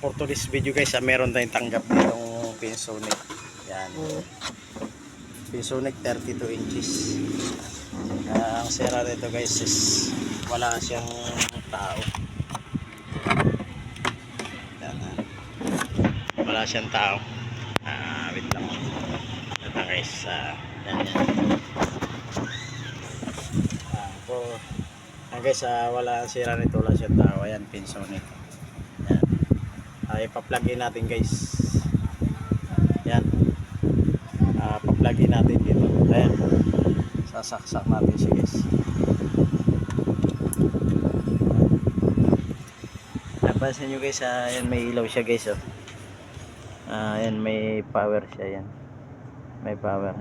for today's video guys, meron tayong tanggap ditong Pinsonic. Yan. Pinsonic 32 inches. Ang sira nito guys is wala siyang tao. Yan, wala siyang tao. Wait lang. Ito guys, yan. Guys, wala ang sira nito, wala siyang tao. Ayan, Pinsonic. Yan. Ipa-plug-in natin guys. Yan. Pa-plug-in natin dito. Ayan. Sasaksak natin siya guys. Napansin nyo guys, ayan, may ilaw siya guys. Ayan, may power siya. Yan. May power.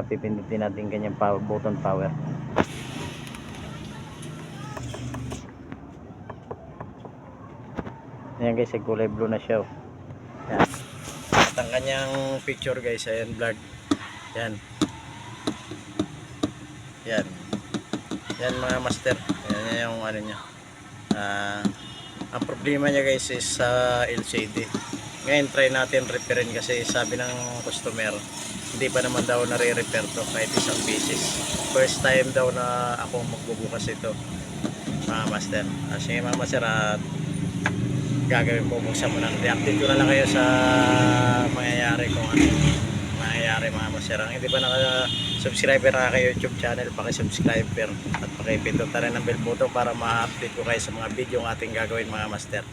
Pipindutin natin kanyang power, button power. Ayan guys, kulay blue na siya. Yan. At ang kanyang picture guys, ayan, blurred. Yan. Yan. Yan mga master. Yan yung ano niya. Ang problema niya guys is sa LCD. Ngayon try natin repairin kasi sabi ng customer, hindi pa naman daw nare-repair to kahit isang beses. First time daw na ako magbubukas ito mga master. Sige mga master, gagawin ko, buksan mo na. I-update ko na lang kayo sa mangyayari kung ano mangyayari mga master. Hindi pa naka-subscriber na kayo YouTube channel, paki-subscriber at paki-pindot na rin ang bell button para ma-update ko kayo sa mga video ng ating gagawin mga master.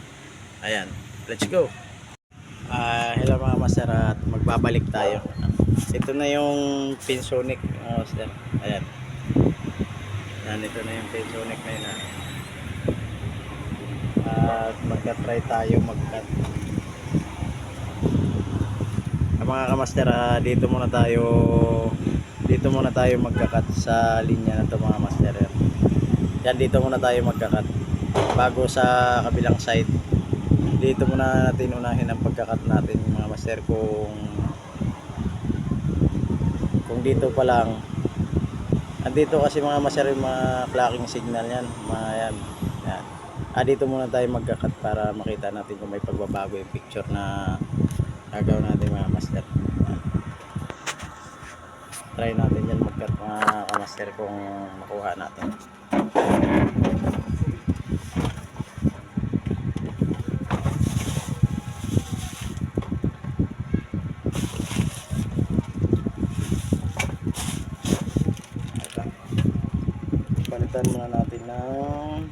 Ayan, let's go. Hello mga master, at magbabalik tayo. Ito na yung Pinsonic mga master. Ayan. Yan, ito na yung Pinsonic na yun. At magka-try tayo mag-cut. Mga kamaster, dito muna tayo magka-cut sa linya na to mga master. Yan, dito muna tayo magka-cut bago sa kabilang side. Dito muna natin unahin ang pagka-cut natin mga master. Kung dito pa lang, andito kasi mga master yung mga clocking signal yan, mga yan. Dito muna tayo magka-cut para makita natin kung may pagbabago yung picture na gagawin natin mga master. Try natin yan mag-cut mga master kung makuha natin. Palitan muna natin ng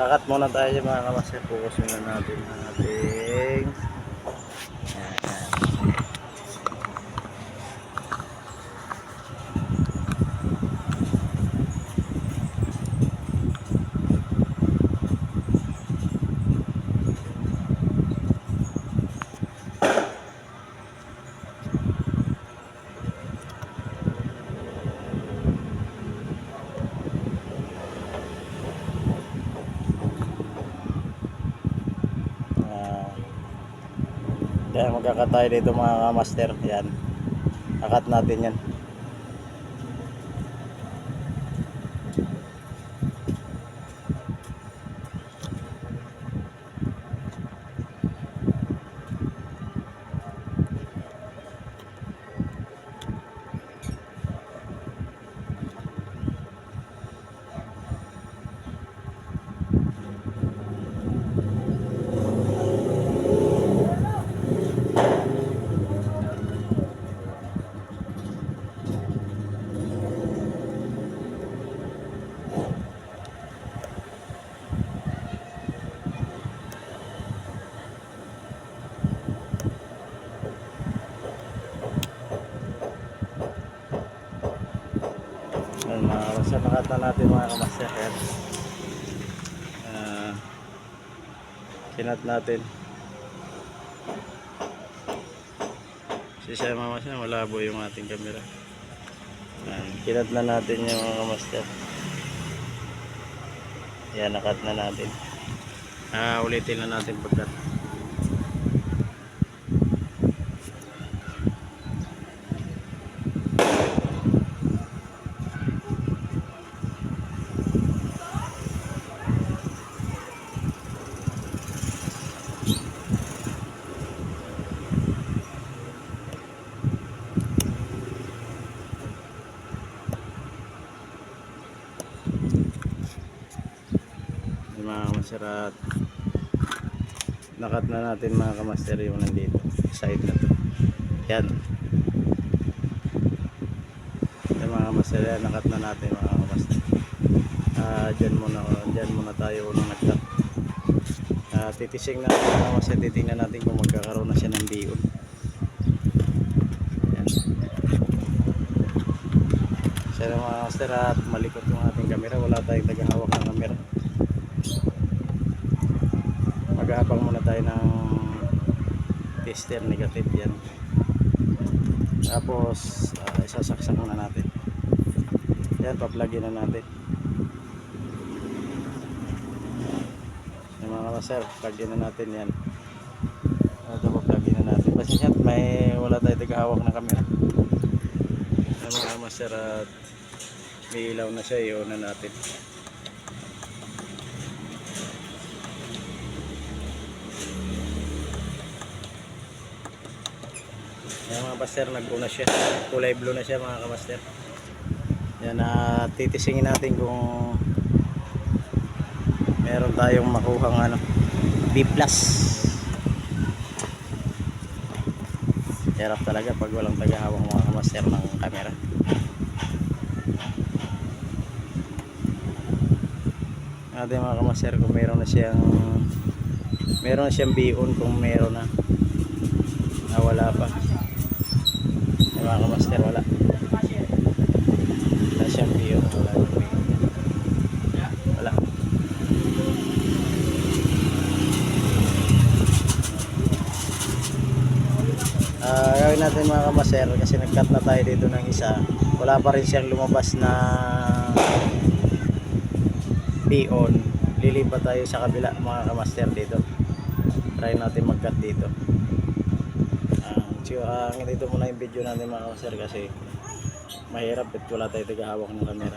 kakat muna tayo mga kamaster. Focus muna natin ang ating kaya magkakat tayo dito mga master. Yan, kakat natin yan. Sa nakat na natin mga kamaster. Kinat natin. Kasi sa mga kamaster, malabo yung ating camera. Kinat na natin yung mga master. Yan, nakat na natin. Ulitin na natin pagkat. Mga kamaster, at nakat na natin mga kamaster yung nandito side na to. Yan, mga kamaster, yan, nakat na natin mga kamaster. Dyan muna tayo unang nagkat. Titising na mga kamaster, titingnan natin kung magkakaroon na siya ng biyon. Yan, siya mga kamaster, at malikot yung ating camera, wala tayong tagahawak ng camera. Mag-aabang muna tayo ng tester negative yan. Tapos isasaksak muna natin. Yan, paplugin na natin. Yung mga kamaster, plugin na natin yan. Ito, paplugin na natin. Pasensya, wala tayo tagahawak ng camera. Yung mga kamaster, at may ilaw na siya, i-on na natin. Yan mga kamaster, nag-una siya. Kulay blue na siya mga kamaster. Yan, titisingin natin kung meron tayong makuhang B+. Hirap talaga pag walang tagahawak mga kamaster ng camera. Natin mga kamaster kung meron na siyang biyon, kung meron na. Wala pa. Mga kamaster, wala siyang biyon, wala. Gawin natin mga kamaster, kasi nag-cut na tayo dito ng isa, wala pa rin siyang lumabas na biyon. Lilipat tayo sa kabila mga kamaster dito. Try natin mag-cut dito. Dito muna yung video natin mga kamaster, kasi mahirap at wala tayo tagahawak ng camera.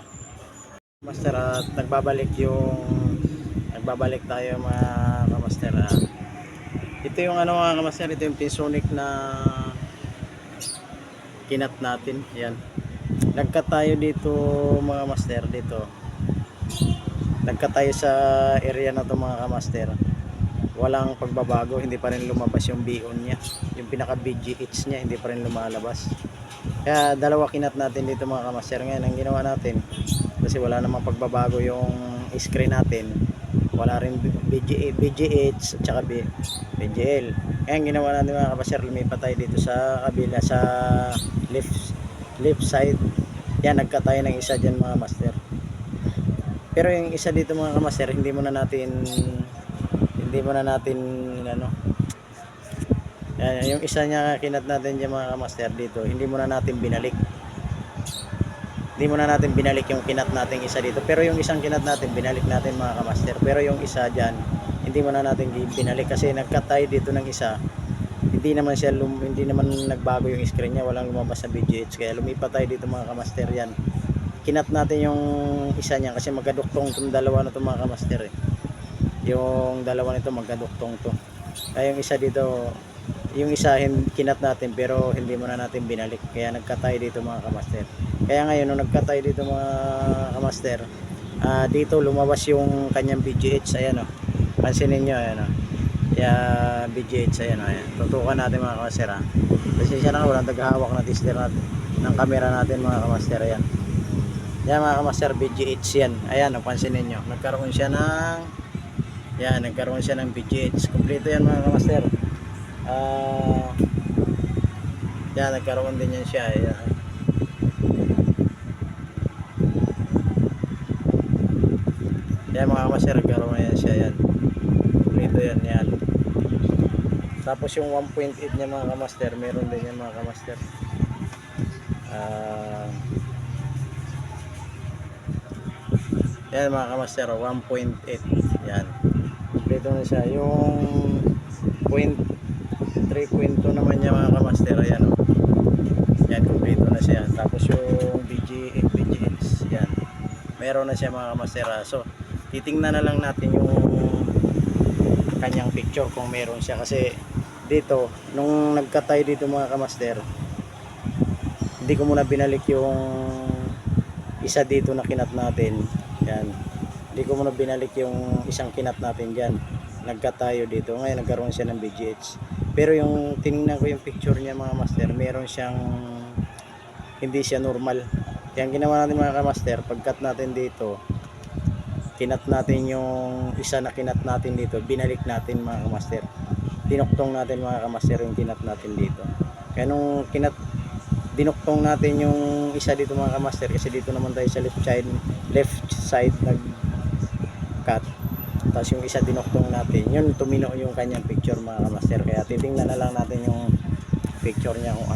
Master, at nagbabalik tayo mga kamaster. Ito yung mga kamaster, ito yung Pinsonic na kinat natin. Yan, nagkat tayo dito mga master, dito nagkat tayo sa area na to mga kamaster. Walang pagbabago, hindi pa rin lumabas yung biyon niya, yung pinaka BGH niya, hindi pa rin lumalabas. Kaya dalawa kinat natin dito mga kamaster. Ngayon ang ginawa natin, kasi wala namang pagbabago yung screen natin, wala rin BGH at saka BGL. Kaya ang ginawa natin mga kamaster, lumipat tayo dito sa kabila, sa left side. Yan, nagka tayo ng isa dyan mga master. Pero yung isa dito mga kamaster, hindi muna natin yung isa niya kinat natin dyan mga kamaster dito, hindi muna natin binalik yung kinat natin isa dito. Pero yung isang kinat natin, binalik natin mga kamaster. Pero yung isa dyan, hindi muna natin binalik, kasi nagkat tayo dito ng isa, hindi naman nagbago yung screen niya, walang lumabas sa BGH. Kaya lumipat tayo dito mga kamaster. Yan, kinat natin yung isa niya, kasi magkaduktong itong dalawa na ito mga kamaster yung dalawa nito magkaduktong to. Kaya yung isa dito, yung isa kinat natin pero hindi muna natin binalik, kaya nagkat tayo dito mga kamaster. Kaya ngayon nung nagkat tayo dito mga kamaster, dito lumabas yung kanyang BGH. Ayan pansinin nyo, ayan BGH, ayan tutukan natin mga kamaster. Kasi siya na walang taghahawak na tester natin ng camera natin mga kamaster. Ayan mga kamaster, BGH yan. Ayan, pansinin nyo, nagkaroon siya ng BGH. Kompleto yan mga kamaster. Nagkaroon din yan siya. Ayan. Yan mga kamaster, nagkaroon yan siya. Yan, kompleto yan. Tapos yung 1.8 niya mga kamaster, meron din yan mga kamaster. Yan mga kamaster, 1.8. Yan. Kompleto na siya. Yung 3.2 naman niya mga kamaster. Ayan o. Yan, kompleto na siya. Tapos yung BGX. Yan. Meron na siya mga kamaster. So, titingnan na lang natin yung kanyang picture kung meron siya. Kasi dito, nung nagkatay dito mga kamaster, hindi ko muna binalik yung isa dito na kinat natin. Yan. Hindi ko muna binalik yung isang kinat natin dyan. Nagkatayo dito. Ngayon nagkaroon siya ng BGH. Pero yung tinignan ko yung picture niya mga master, meron siyang hindi siya normal. Kaya ginawa natin mga kamaster, pagkat natin dito, kinat natin yung isa na kinat natin dito, binalik natin mga kamaster. Dinuktong natin mga kamaster yung kinat natin dito. Kaya nung dinuktong natin yung isa dito mga kamaster, kasi dito naman tayo sa left side nag cut, tapos yung isa dinuktong natin, yun tumino yung kanyang picture mga kamaster. Kaya titingnan na lang natin yung picture niya kung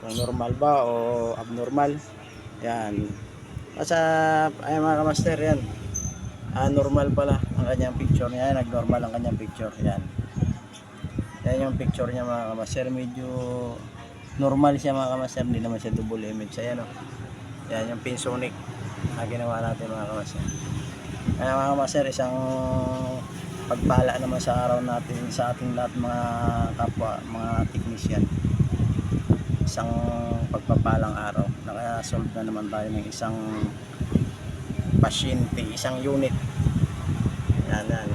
kung normal ba o abnormal. Yan, basta ay mga kamaster, yan normal pala ang kanyang picture niya. Nag-normal ang kanyang picture. Yan yung picture niya mga kamaster, medyo normal siya mga kamaster, hindi naman siya double image. Ayan o, yan yung Pinsonic na ginawa natin mga kamaster. Kaya mga kamaster, isang pagpala naman sa araw natin sa ating lahat mga kapwa, mga technician. Isang pagpapalang araw, nakasolve na naman tayo ng isang pasyente, isang unit. Yan.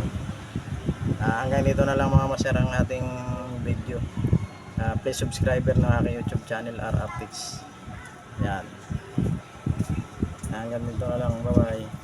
Hanggang dito na lang mga master ang ating video. Please subscriber ng aking YouTube channel, R Updates. Yan. Hanggang dito na lang. Bye bye.